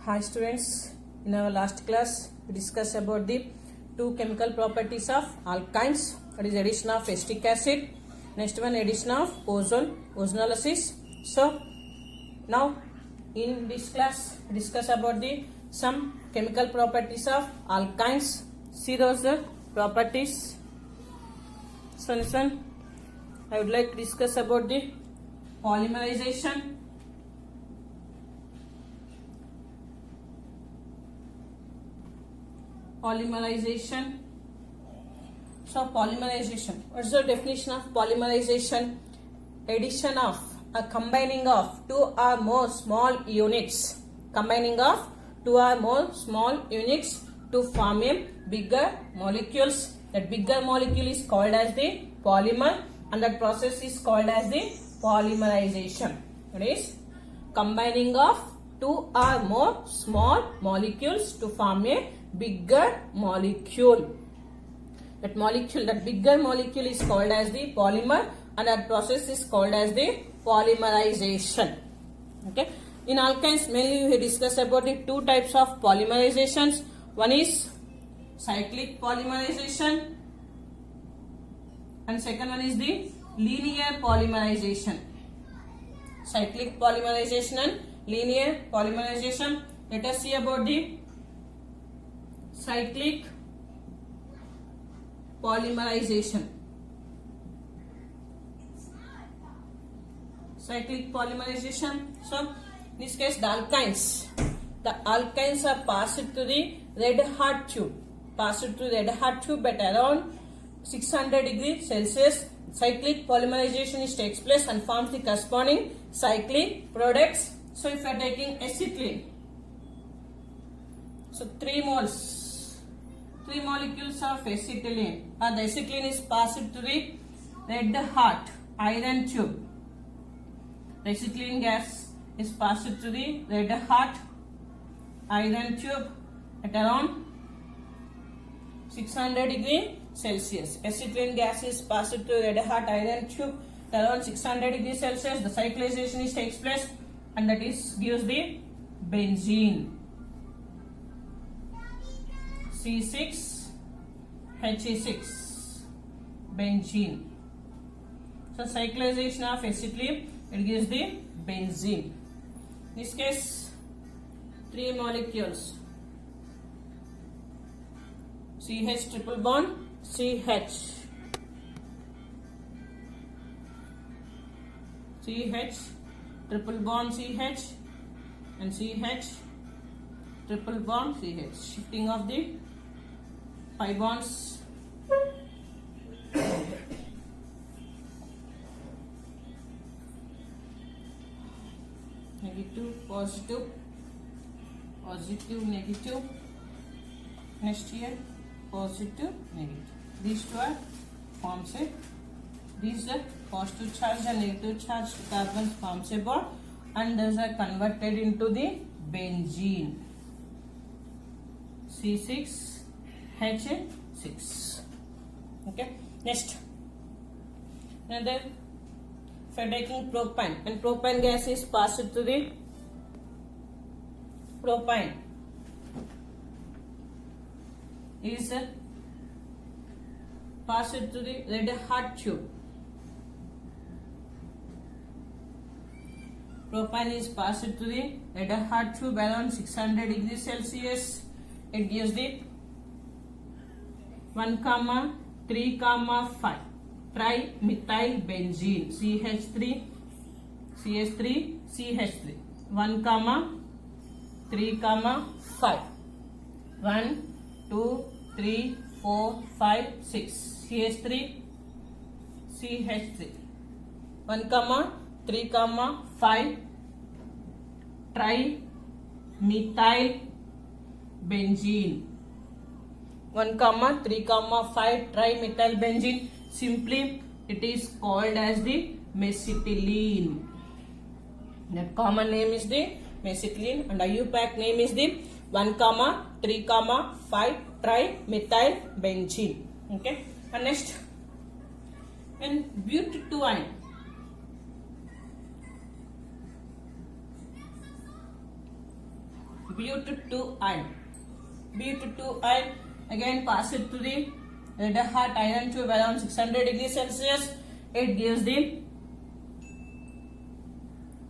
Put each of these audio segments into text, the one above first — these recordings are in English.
Hi students, in our last class we discussed about the two chemical properties of alkynes, that is addition of acetic acid, next one addition of ozonolysis. So now in this class we discuss about the some chemical properties of alkynes. See those properties. So listen, I would like to discuss about the polymerization. Polymerization. So polymerization. What's the definition of polymerization? Addition of a combining of two or more small units. Combining of two or more small units to form a bigger molecules. That bigger molecule is called as the polymer, and that process is called as the polymerization. That is combining of two or more small molecules to form a bigger molecule. That bigger molecule is called as the polymer, and that process is called as the polymerization. Okay. In alkynes, mainly we discuss about the two types of polymerizations. One is cyclic polymerization, and second one is the linear polymerization. Cyclic polymerization and linear polymerization. Let us see about the cyclic polymerization. Cyclic polymerization. So in this case the alkynes are passed through the red hot tube. At around 600 degrees Celsius. Cyclic polymerization takes place and forms the corresponding cyclic products. So if you are taking acetylene, so 3 molecules of acetylene, and the acetylene is passed through the red hot iron tube. The acetylene gas is passed through the red hot iron tube at around 600 degrees Celsius. Acetylene gas is passed through red hot iron tube at around 600 degrees Celsius. The cyclization takes place, and that is gives the benzene. C6He6 benzene. So cyclization of acetylene, it gives the benzene. In this case 3 molecules, CH triple bond CH, CH triple bond CH, and CH triple bond CH. Shifting of the pi bonds. Negative, positive, positive, negative. Next here, positive, negative. These two are forms a, these are positive charge and negative charge carbons forms a bond, and those are converted into the benzene. C6H6. Okay. Next, another, if I taking propane, and propane gas is passed through the propane is passed through the red hot tube. Propane is passed through the red hot tube around 600 degrees Celsius. It gives the 1, 3, 5 trimethyl benzene. CH3 CH3 CH3. 1, 3, 5. 1, 2, 3, 4, 5, 6. CH3 CH3. 1, 3, 5 trimethyl benzene. 1, 3, 5 trimethyl benzene. Simply it is called as the mesitylene. The common name is the mesitylene, and IUPAC name is the 1, 3, 5 trimethyl benzene. Okay. And next, in butadiene. but2 but2 again pass it to the red hot iron tube around 600 degrees Celsius. It gives the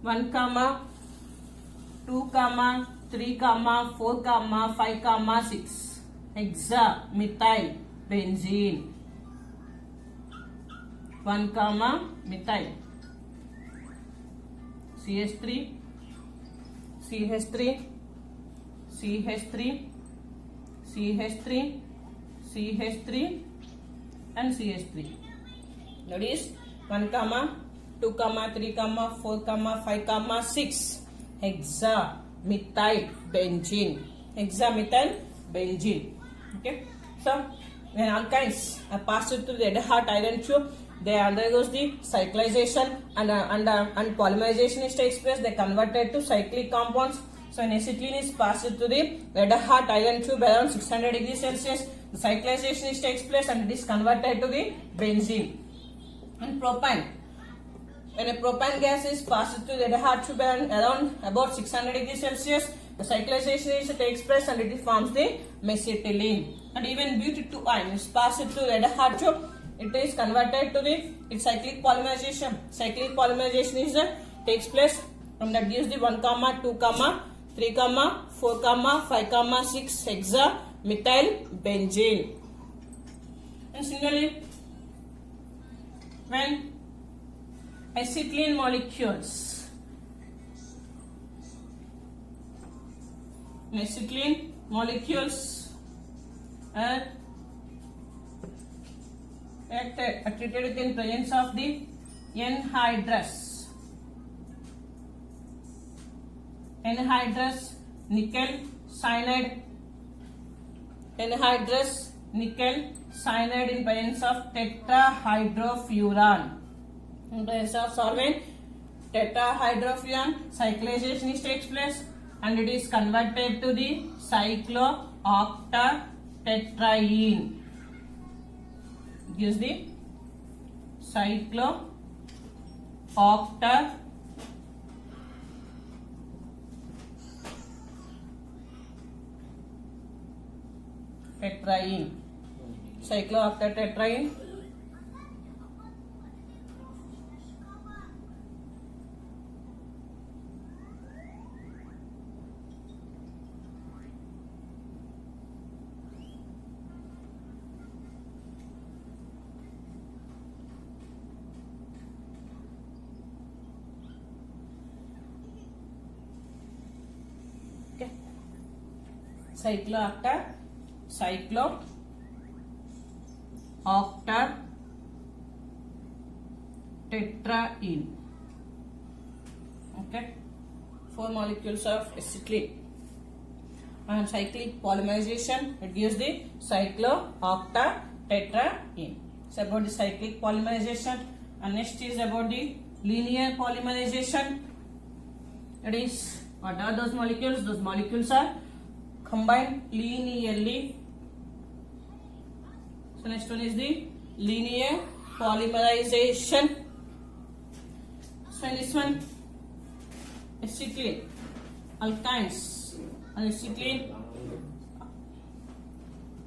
1, 2, 3, 4, 5, 6 hexamethyl benzene. 1, methyl CH3 CH3 CH3 CH3 CH3 and CH3. That is 1, 2, 3, 4, 5, 6 hexamethyl benzene. Hexamethyl benzene. Okay. So when alkynes are passed through the red hot iron tube, they undergoes the cyclization and polymerization takes place. They converted to cyclic compounds. So when acetylene is passed through the red hot iron tube around 600 degrees Celsius, the cyclization takes place and it is converted to the benzene. And propane. When a propane gas is passed through the red hot tube around about 600 degrees Celsius, the cyclization takes place and it forms the mesitylene. And even but2 is passed through red hot tube, it is converted to the its cyclic polymerization. Cyclic polymerization is takes place, and that gives the 1, 2, 3, 4, 5, 6 hexamethyl benzene. And similarly, when acetylene molecules are treated in presence of the anhydrous nickel cyanide, anhydrous nickel cyanide in presence of tetrahydrofuran. In presence of solvent tetrahydrofuran, cyclization takes place and it is converted to the cyclooctatetraene. It gives the cyclooctatetraene. Cyclooctatetraene. Okay, 4 molecules of acetylene. And cyclic polymerization, it gives the cyclooctatetraene. It's about the cyclic polymerization. And next is about the linear polymerization. That is, what are those molecules? Those molecules are combined linearly. So next one is the linear polymerization. So in this one, acetylene alkynes and acetylene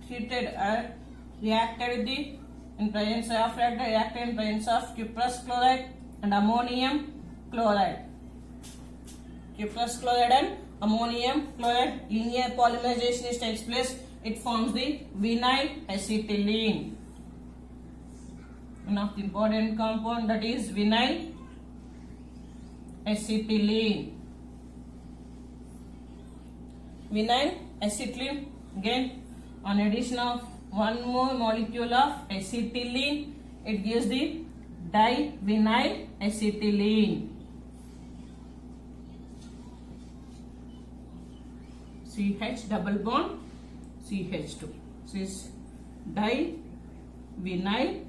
treated reacted with the in presence of reacted in presence of cuprous chloride and ammonium chloride. Cuprous chloride and ammonium chloride, linear polymerization takes place. It forms the vinyl acetylene. One of the important compound, that is vinyl acetylene. Vinyl acetylene, again on addition of one more molecule of acetylene, it gives the divinyl acetylene. CH double bond CH2. This is divinyl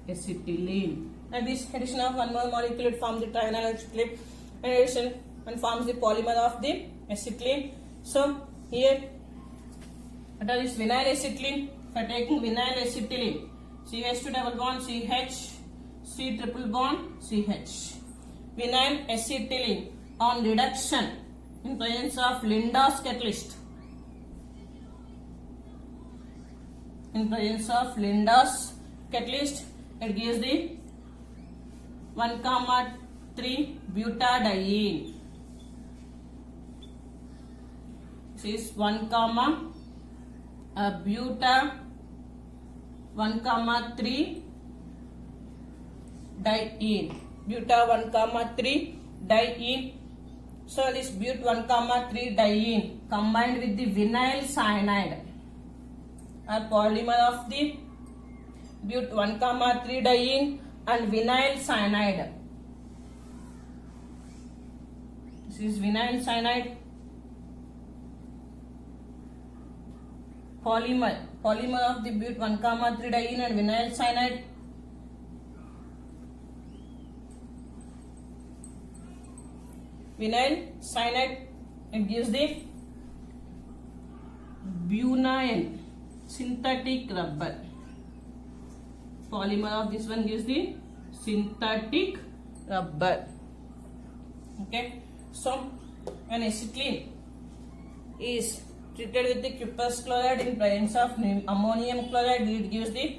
acetylene. And this addition of one more molecule, it forms the trivinyl acetylene. In addition, one forms the polymer of the acetylene. So here, what is vinyl acetylene? For taking vinyl acetylene, CH2 double bond CH, C triple bond CH. Vinyl acetylene on reduction in presence of Linda's catalyst. In presence of Linda's catalyst, it gives the 1,3 butadiene. This is 1, buta 1,3 diene. Buta 1,3 diene. So this but 1,3 diene combined with the vinyl cyanide are polymer of the but 1,3 diene and vinyl cyanide. This is vinyl cyanide polymer of the but 1,3 diene and vinyl cyanide. Vinyl cyanide, it gives the butyl synthetic rubber. Polymer of this one gives the synthetic rubber. Okay, so when acetylene is treated with the cuprous chloride in presence of ammonium chloride, it gives the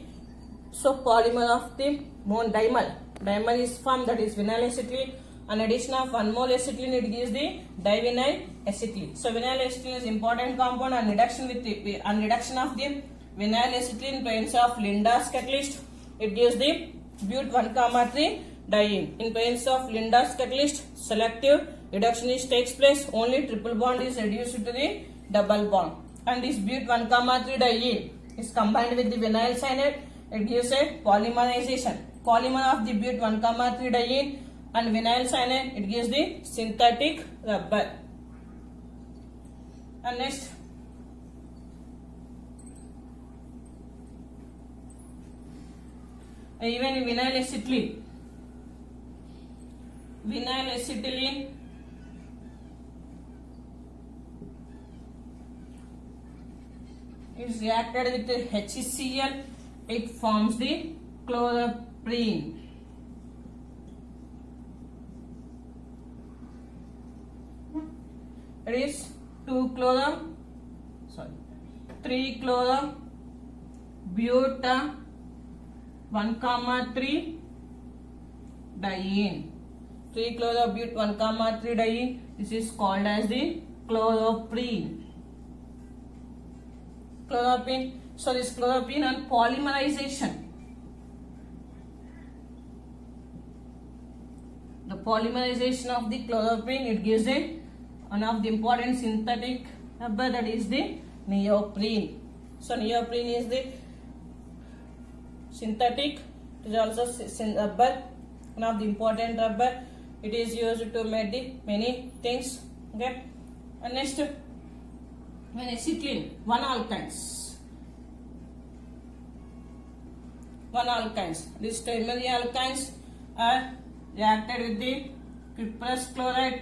polymer of the dimer. Dimer is formed, that is vinyl acetylene. An addition of 1 mole acetylene, it gives the divinyl acetylene. So vinyl acetylene is important compound and reduction of the vinyl acetylene in presence of Linda's catalyst, it gives the but 1,3 diene. In presence of Linda's catalyst, selective reduction takes place. Only triple bond is reduced to the double bond, and this but 1,3 diene is combined with the vinyl cyanide. It gives a polymerization. Polymer of the but 1,3 diene and vinyl cyanide, it gives the synthetic rubber. And next, even vinyl acetylene is reacted with the HCl, it forms the chloroprene. It is 3 chloro buta 1,3 diene. 3 chloro but 1,3 diene. This is called as the chloroprene. So this chloroprene and polymerization. The polymerization of the chloroprene, it gives one of the important synthetic rubber, that is the neoprene. So neoprene is the synthetic, it is also rubber, one of the important rubber. It is used to make the many things. Okay, and next, when acetylene, 1 alkynes. These primary alkynes are reacted with the cuprous chloride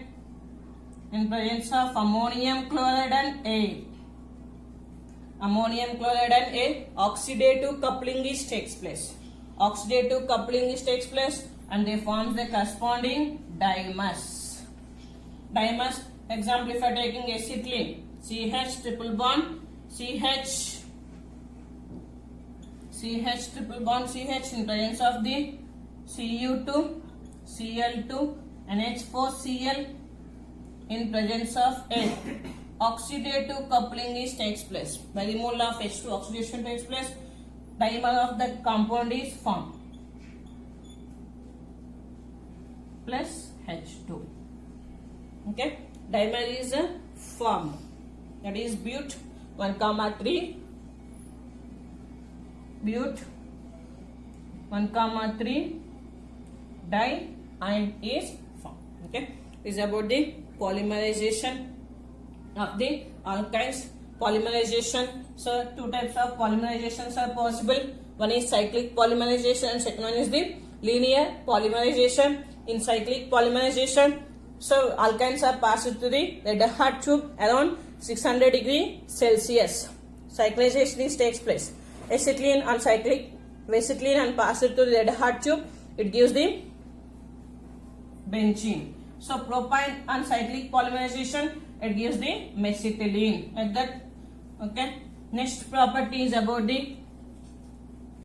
in presence of ammonium chloride and air. Oxidative coupling takes place. And they form the corresponding dimers. Example, if I am taking acetylene, CH triple bond CH triple bond CH in presence of the Cu2 Cl2 NH4Cl in presence of N. Oxidative coupling takes place. By removal of H2, oxidation takes place. Dimer of the compound is formed plus H2. Okay, dimer is formed. That is but 1,3 but 1,3 diene is formed. Okay, this is about the polymerization of the alkynes. So 2 types of polymerizations are possible. One is cyclic polymerization and second one is the linear polymerization. In cyclic polymerization, so alkynes are passed through the red hot tube around 600 degrees Celsius. Cyclization takes place. Acetylene and passed through the red hot tube, it gives the benzene. So propane and cyclic polymerization, it gives the mesitylene like that. Okay. Next property is about the